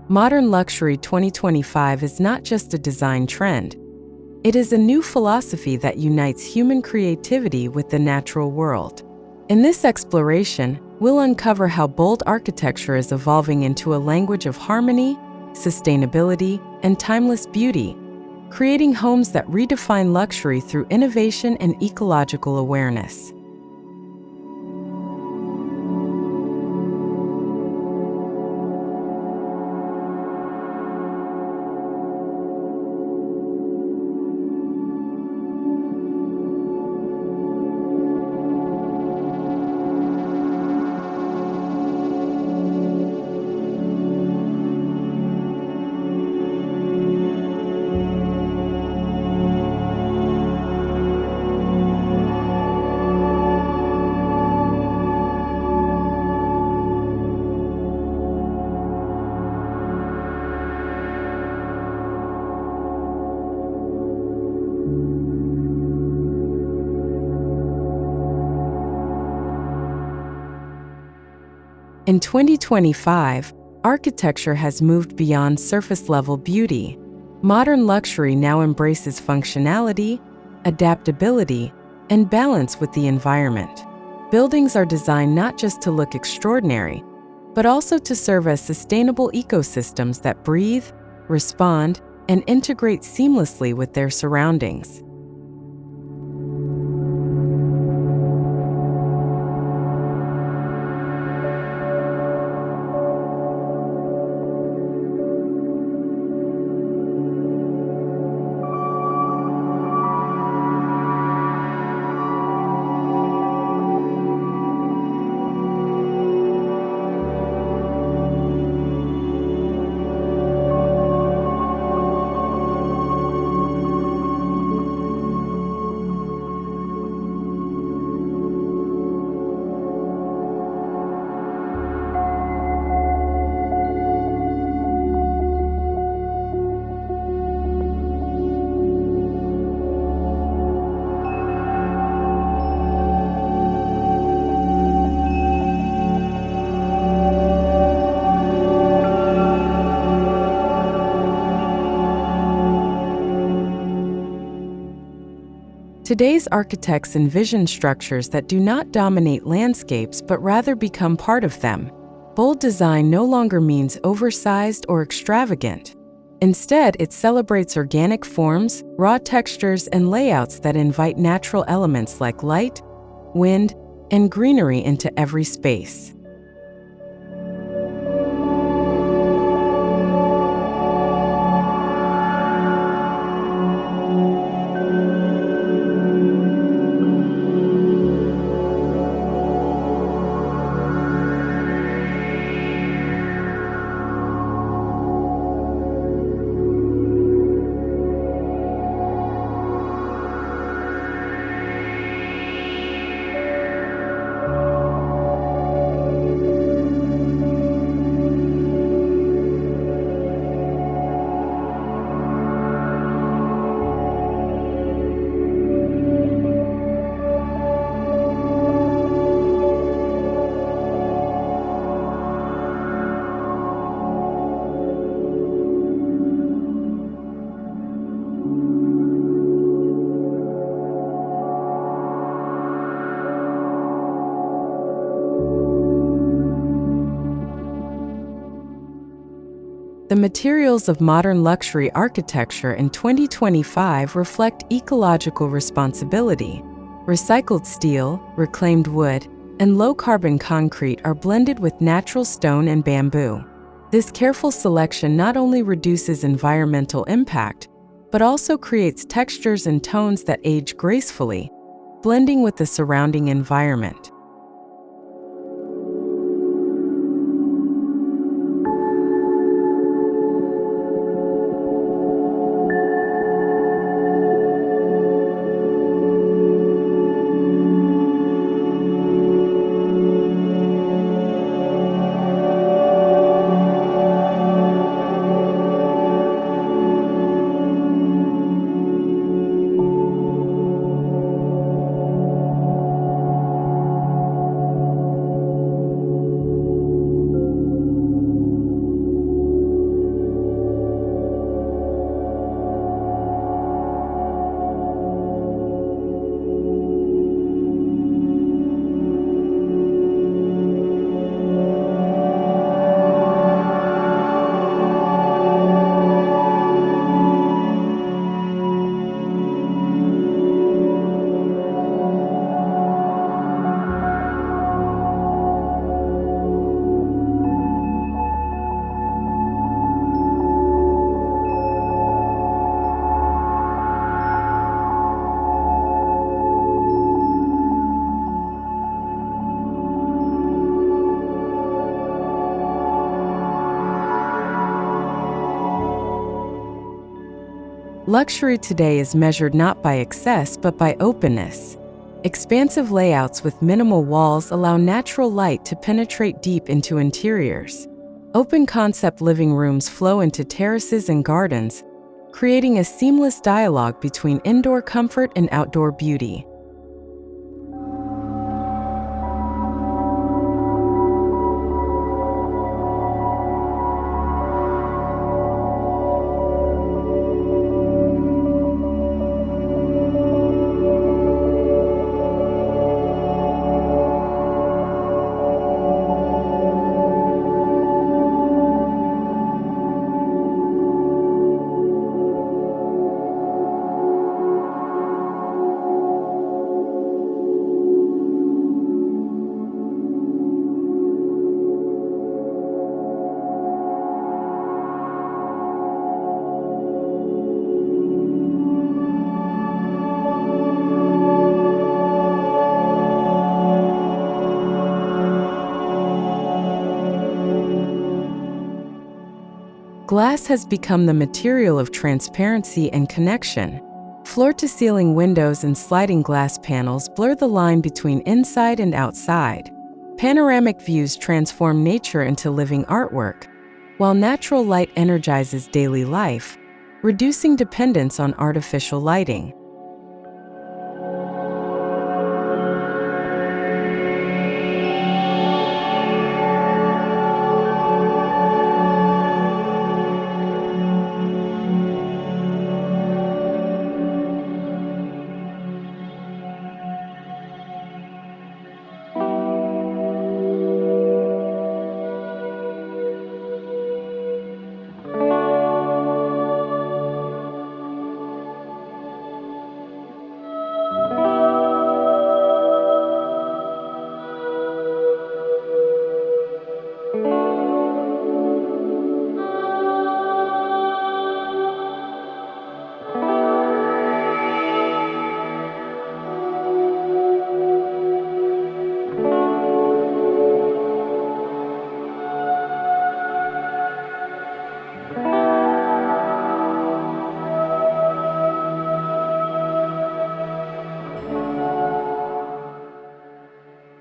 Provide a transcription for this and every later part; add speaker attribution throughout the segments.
Speaker 1: Modern luxury 2025 is not just a design trend. It is a new philosophy that unites human creativity with the natural world. In this exploration, we'll uncover how bold architecture is evolving into a language of harmony, sustainability, and timeless beauty, creating homes that redefine luxury through innovation and ecological awareness. In 2025, architecture has moved beyond surface-level beauty. Modern luxury now embraces functionality, adaptability, and balance with the environment. Buildings are designed not just to look extraordinary, but also to serve as sustainable ecosystems that breathe, respond, and integrate seamlessly with their surroundings. Today's architects envision structures that do not dominate landscapes but rather become part of them. Bold design no longer means oversized or extravagant. Instead, it celebrates organic forms, raw textures, and layouts that invite natural elements like light, wind, and greenery into every space. The materials of modern luxury architecture in 2025 reflect ecological responsibility. Recycled steel, reclaimed wood, and low-carbon concrete are blended with natural stone and bamboo. This careful selection not only reduces environmental impact, but also creates textures and tones that age gracefully, blending with the surrounding environment. Luxury today is measured not by excess but by openness. Expansive layouts with minimal walls allow natural light to penetrate deep into interiors. Open-concept living rooms flow into terraces and gardens, creating a seamless dialogue between indoor comfort and outdoor beauty. Glass has become the material of transparency and connection. Floor-to-ceiling windows and sliding glass panels blur the line between inside and outside. Panoramic views transform nature into living artwork, while natural light energizes daily life, reducing dependence on artificial lighting.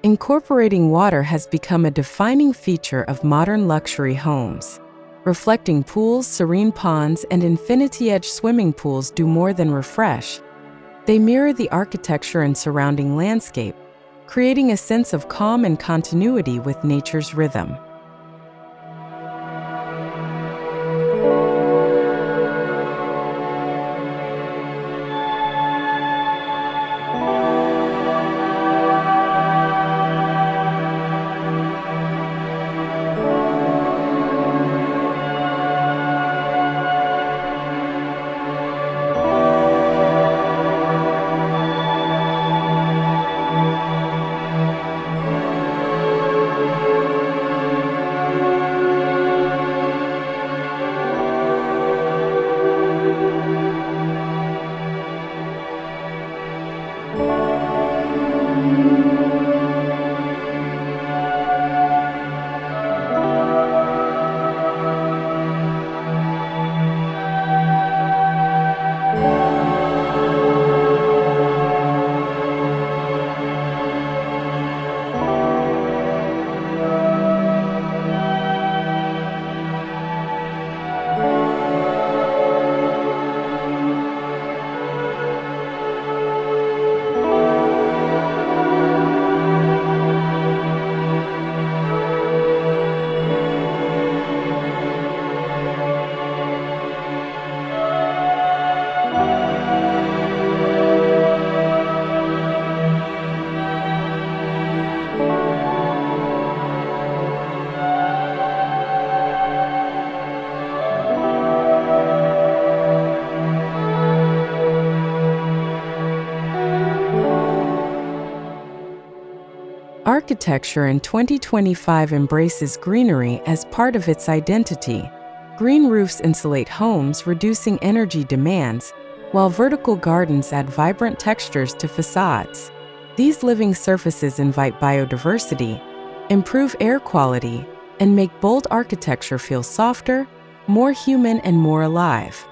Speaker 1: Incorporating water has become a defining feature of modern luxury homes. Reflecting pools, serene ponds, and infinity-edge swimming pools do more than refresh. They mirror the architecture and surrounding landscape, creating a sense of calm and continuity with nature's rhythm. Architecture in 2025 embraces greenery as part of its identity. Green roofs insulate homes, reducing energy demands, while vertical gardens add vibrant textures to facades. These living surfaces invite biodiversity, improve air quality, and make bold architecture feel softer, more human, and more alive.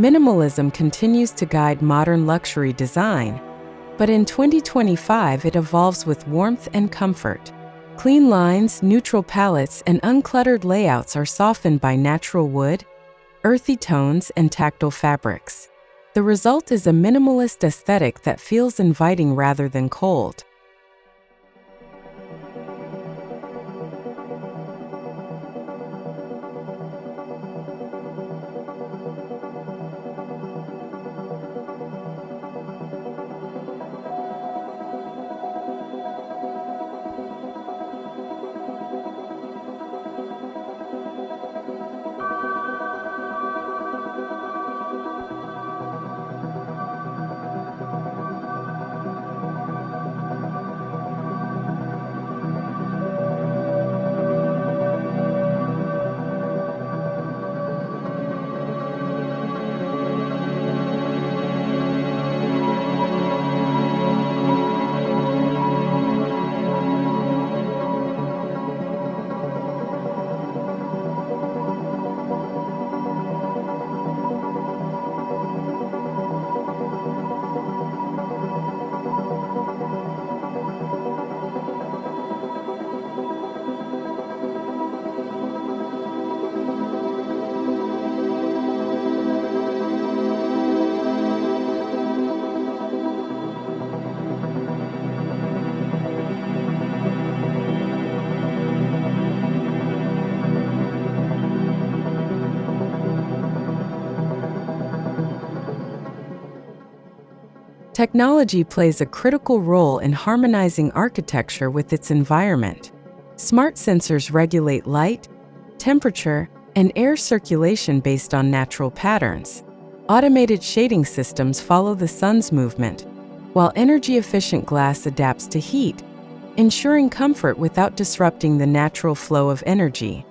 Speaker 1: Minimalism continues to guide modern luxury design, but in 2025 it evolves with warmth and comfort. Clean lines, neutral palettes, and uncluttered layouts are softened by natural wood, earthy tones, and tactile fabrics. The result is a minimalist aesthetic that feels inviting rather than cold. Technology plays a critical role in harmonizing architecture with its environment. Smart sensors regulate light, temperature, and air circulation based on natural patterns. Automated shading systems follow the sun's movement, while energy-efficient glass adapts to heat, ensuring comfort without disrupting the natural flow of energy.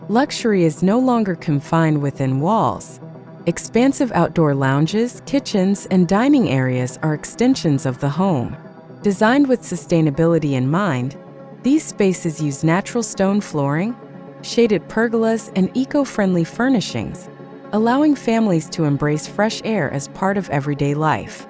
Speaker 1: Luxury is no longer confined within walls. Expansive outdoor lounges, kitchens, and dining areas are extensions of the home. Designed with sustainability in mind, these spaces use natural stone flooring, shaded pergolas, and eco-friendly furnishings, allowing families to embrace fresh air as part of everyday life.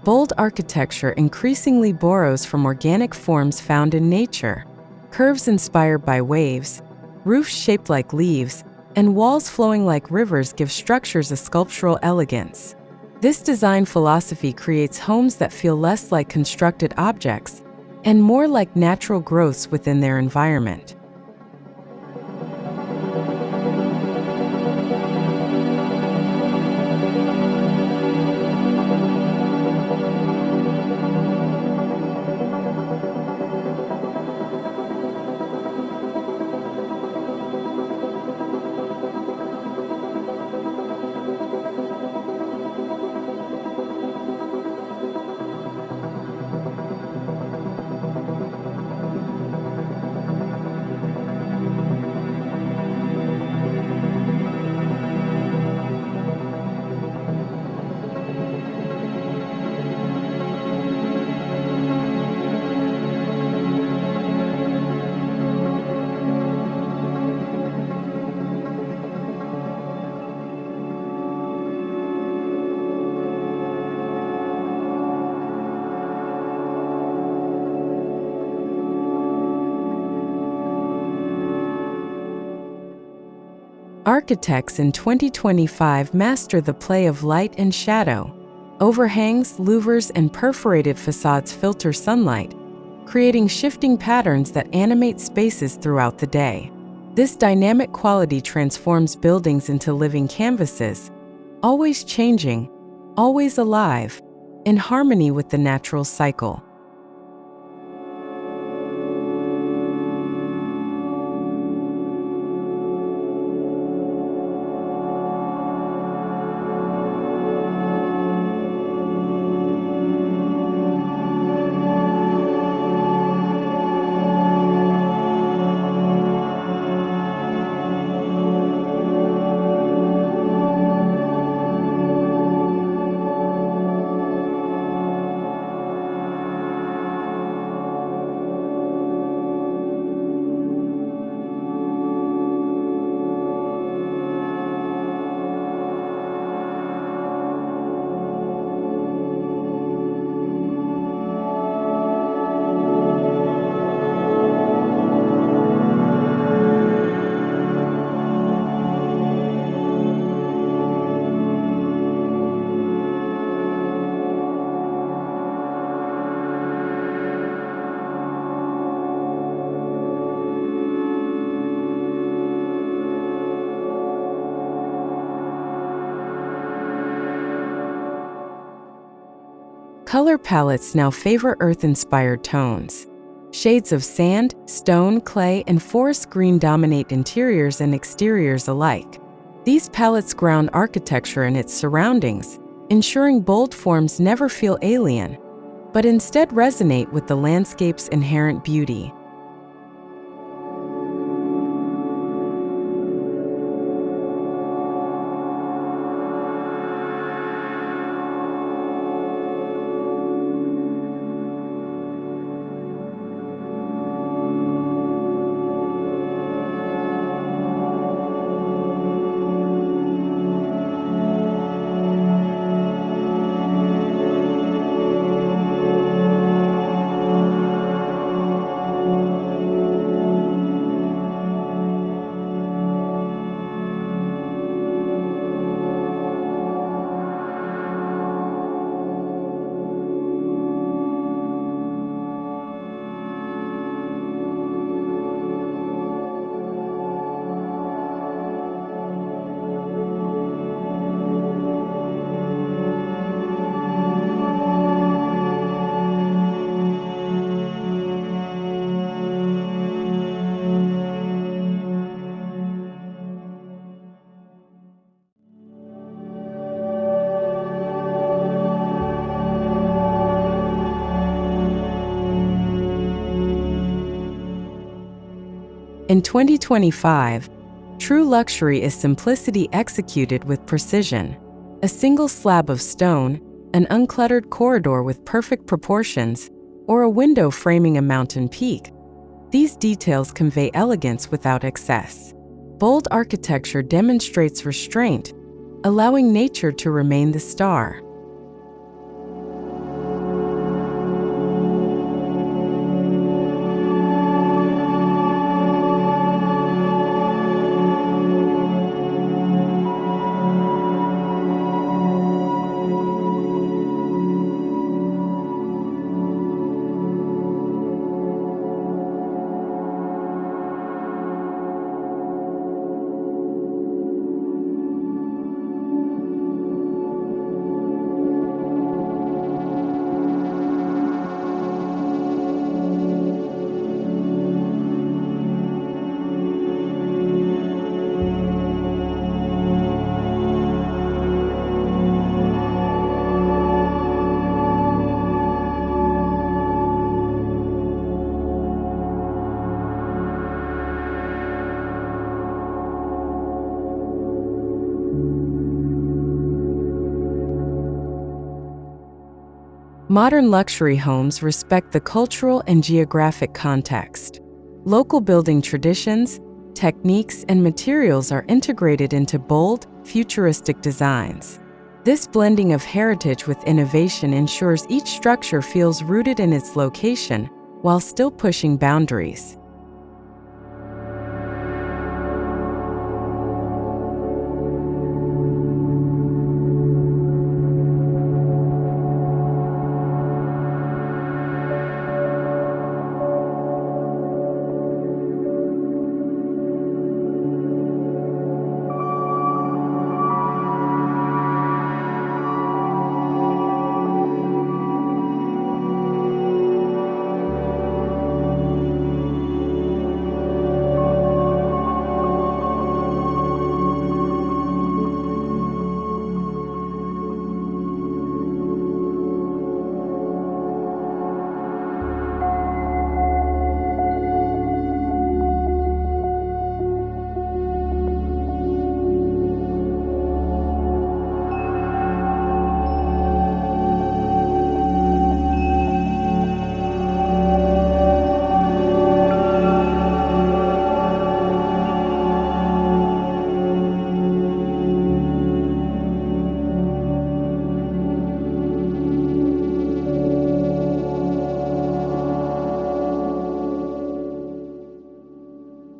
Speaker 1: Bold architecture increasingly borrows from organic forms found in nature. Curves inspired by waves, roofs shaped like leaves, and walls flowing like rivers give structures a sculptural elegance. This design philosophy creates homes that feel less like constructed objects and more like natural growths within their environment. Architects in 2025 master the play of light and shadow. Overhangs, louvers, and perforated facades filter sunlight, creating shifting patterns that animate spaces throughout the day. This dynamic quality transforms buildings into living canvases, always changing, always alive, in harmony with the natural cycle. Color palettes now favor earth-inspired tones. Shades of sand, stone, clay, and forest green dominate interiors and exteriors alike. These palettes ground architecture in its surroundings, ensuring bold forms never feel alien, but instead resonate with the landscape's inherent beauty. In 2025, true luxury is simplicity executed with precision. A single slab of stone, an uncluttered corridor with perfect proportions, or a window framing a mountain peak. These details convey elegance without excess. Bold architecture demonstrates restraint, allowing nature to remain the star. Modern luxury homes respect the cultural and geographic context. Local building traditions, techniques, and materials are integrated into bold, futuristic designs. This blending of heritage with innovation ensures each structure feels rooted in its location while still pushing boundaries.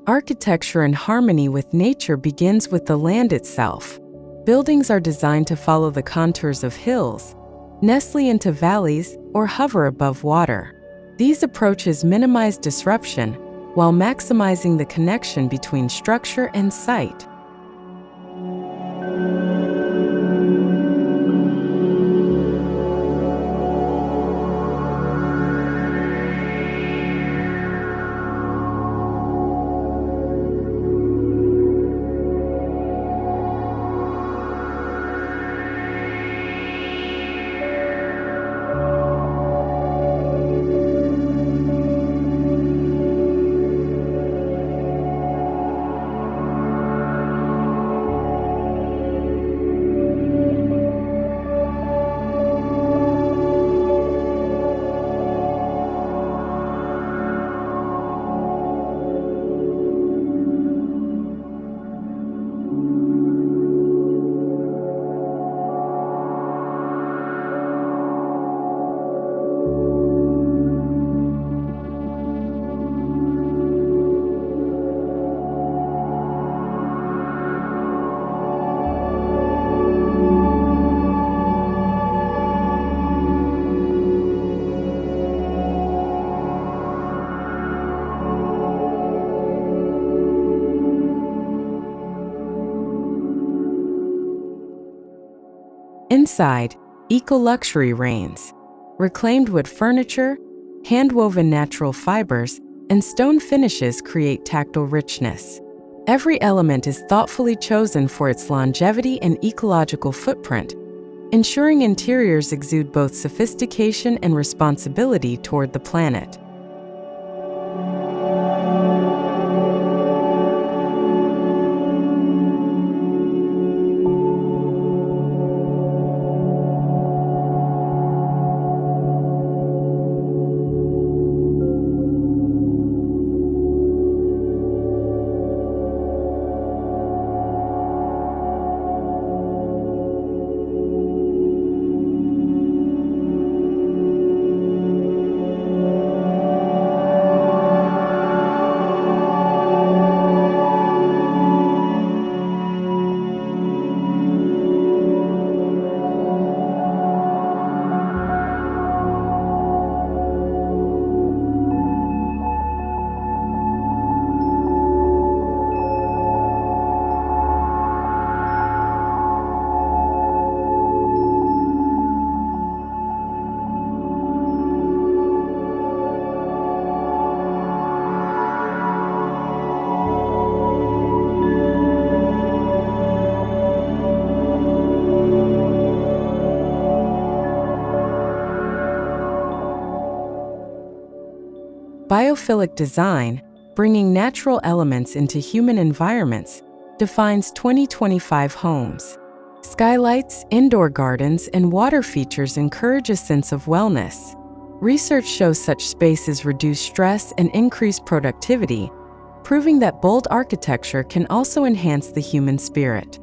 Speaker 1: Architecture in harmony with nature begins with the land itself. Buildings are designed to follow the contours of hills, nestle into valleys, or hover above water. These approaches minimize disruption while maximizing the connection between structure and site. Inside, eco-luxury reigns. Reclaimed wood furniture, hand-woven natural fibers, and stone finishes create tactile richness. Every element is thoughtfully chosen for its longevity and ecological footprint, ensuring interiors exude both sophistication and responsibility toward the planet. Biophilic design, bringing natural elements into human environments, defines 2025 homes. Skylights, indoor gardens, and water features encourage a sense of wellness. Research shows such spaces reduce stress and increase productivity, proving that bold architecture can also enhance the human spirit.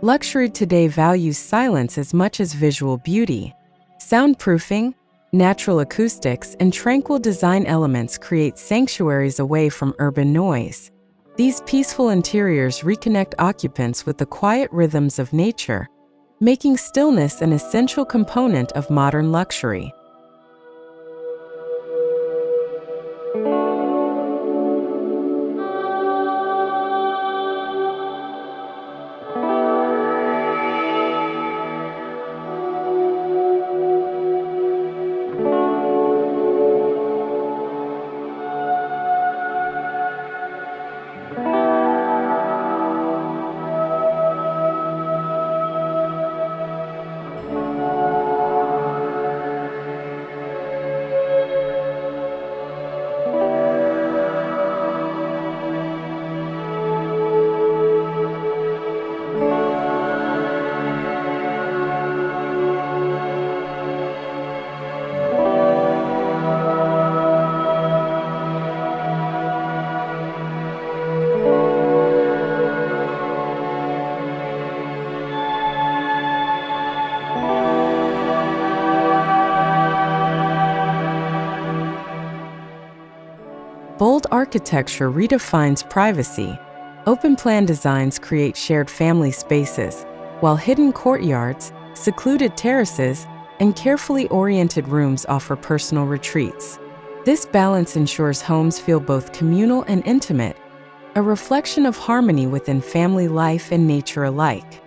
Speaker 1: Luxury today values silence as much as visual beauty. Soundproofing, natural acoustics, and tranquil design elements create sanctuaries away from urban noise. These peaceful interiors reconnect occupants with the quiet rhythms of nature, making stillness an essential component of modern luxury. Bold architecture redefines privacy. Open-plan designs create shared family spaces, while hidden courtyards, secluded terraces, and carefully oriented rooms offer personal retreats. This balance ensures homes feel both communal and intimate, a reflection of harmony within family life and nature alike.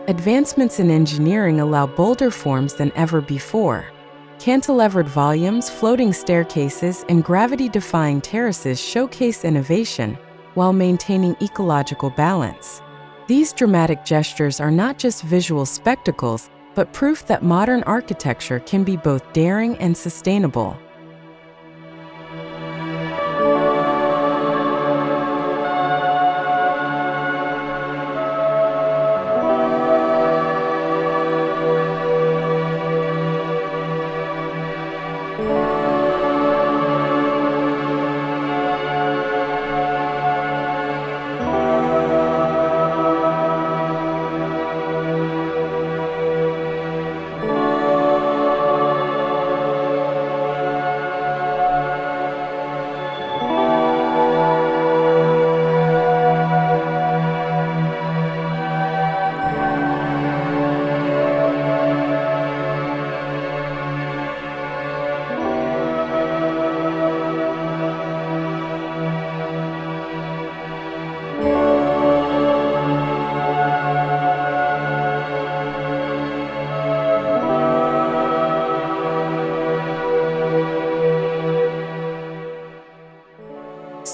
Speaker 1: Advancements in engineering allow bolder forms than ever before. Cantilevered volumes, floating staircases, and gravity-defying terraces showcase innovation while maintaining ecological balance. These dramatic gestures are not just visual spectacles, but proof that modern architecture can be both daring and sustainable.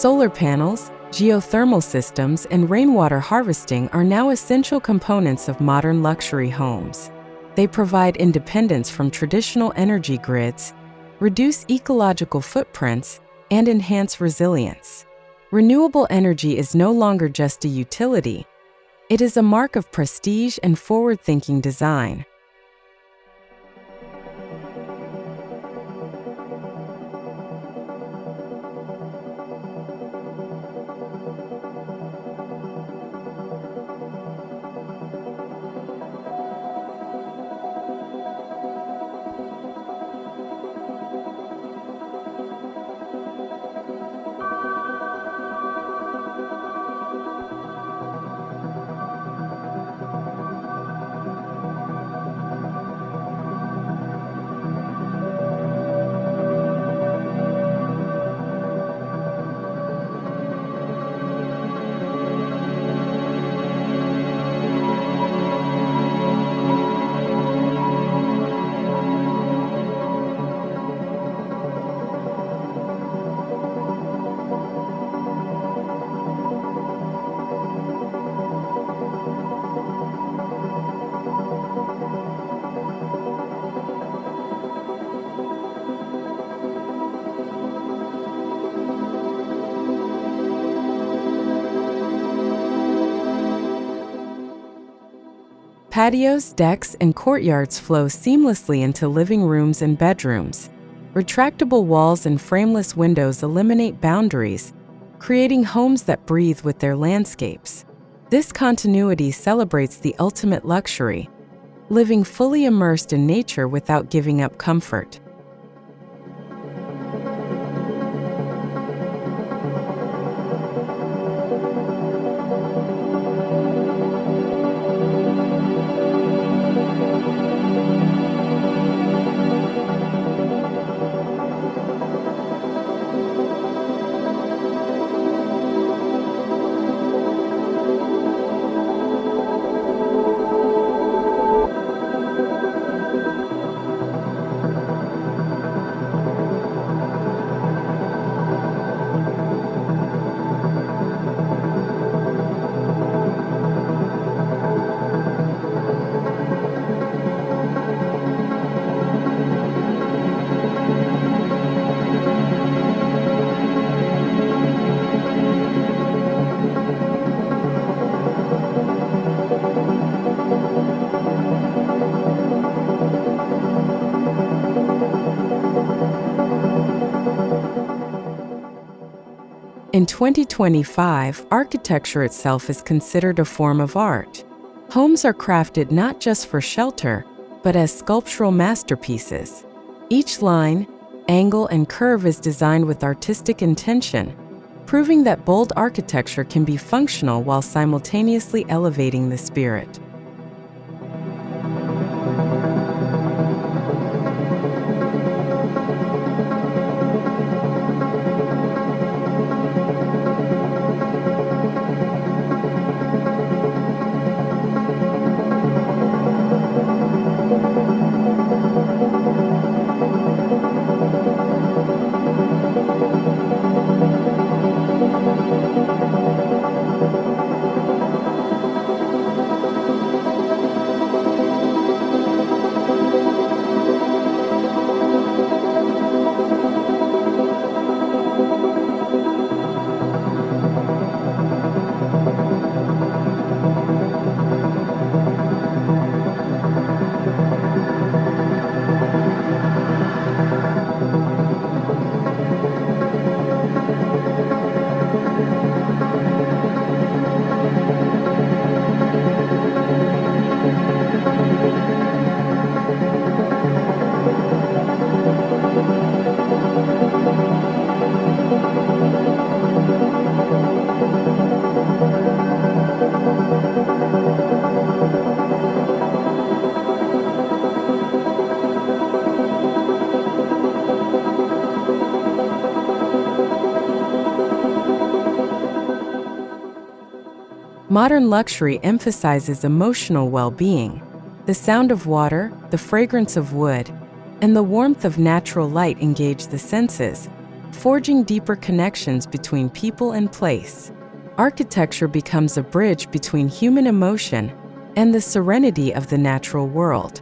Speaker 1: Solar panels, geothermal systems, and rainwater harvesting are now essential components of modern luxury homes. They provide independence from traditional energy grids, reduce ecological footprints, and enhance resilience. Renewable energy is no longer just a utility. It is a mark of prestige and forward-thinking design. Patios, decks, and courtyards flow seamlessly into living rooms and bedrooms. Retractable walls and frameless windows eliminate boundaries, creating homes that breathe with their landscapes. This continuity celebrates the ultimate luxury, living fully immersed in nature without giving up comfort. In 2025, architecture itself is considered a form of art. Homes are crafted not just for shelter, but as sculptural masterpieces. Each line, angle, and curve is designed with artistic intention, proving that bold architecture can be functional while simultaneously elevating the spirit. Modern luxury emphasizes emotional well-being. The sound of water, the fragrance of wood, and the warmth of natural light engage the senses, forging deeper connections between people and place. Architecture becomes a bridge between human emotion and the serenity of the natural world.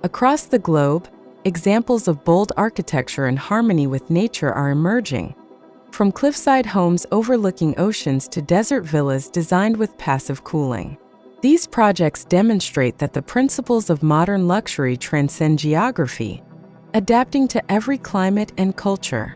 Speaker 1: Across the globe, examples of bold architecture and harmony with nature are emerging. From cliffside homes overlooking oceans to desert villas designed with passive cooling. These projects demonstrate that the principles of modern luxury transcend geography, adapting to every climate and culture.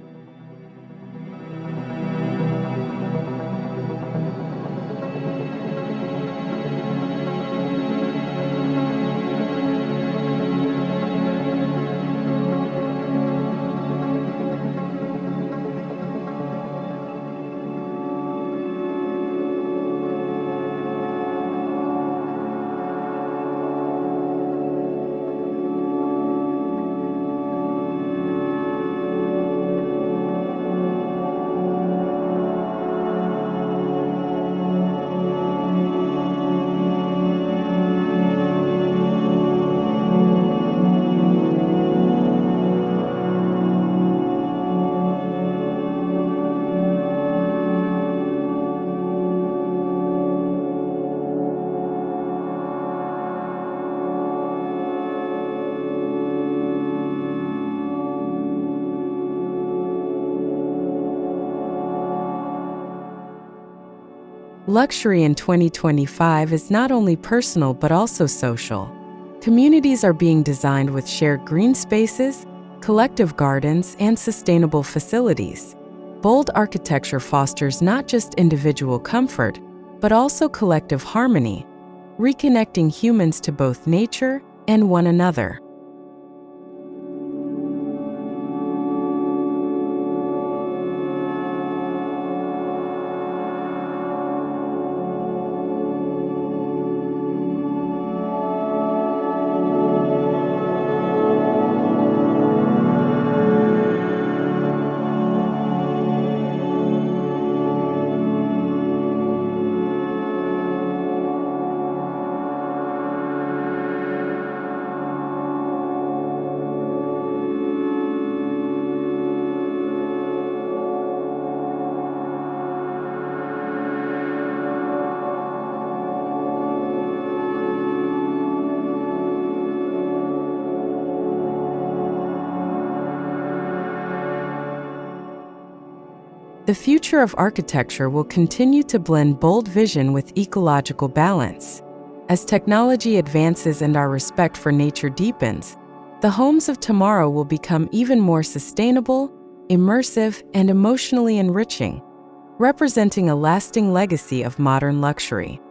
Speaker 1: Luxury in 2025 is not only personal but also social. Communities are being designed with shared green spaces, collective gardens, and sustainable facilities. Bold architecture fosters not just individual comfort, but also collective harmony, reconnecting humans to both nature and one another. The future of architecture will continue to blend bold vision with ecological balance. As technology advances and our respect for nature deepens, the homes of tomorrow will become even more sustainable, immersive, and emotionally enriching, representing a lasting legacy of modern luxury.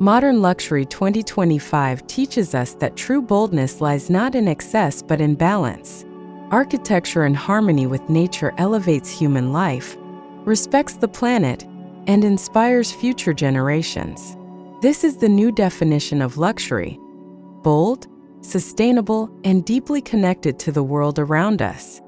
Speaker 1: Modern Luxury 2025 teaches us that true boldness lies not in excess but in balance. Architecture in harmony with nature elevates human life, respects the planet, and inspires future generations. This is the new definition of luxury: bold, sustainable, and deeply connected to the world around us.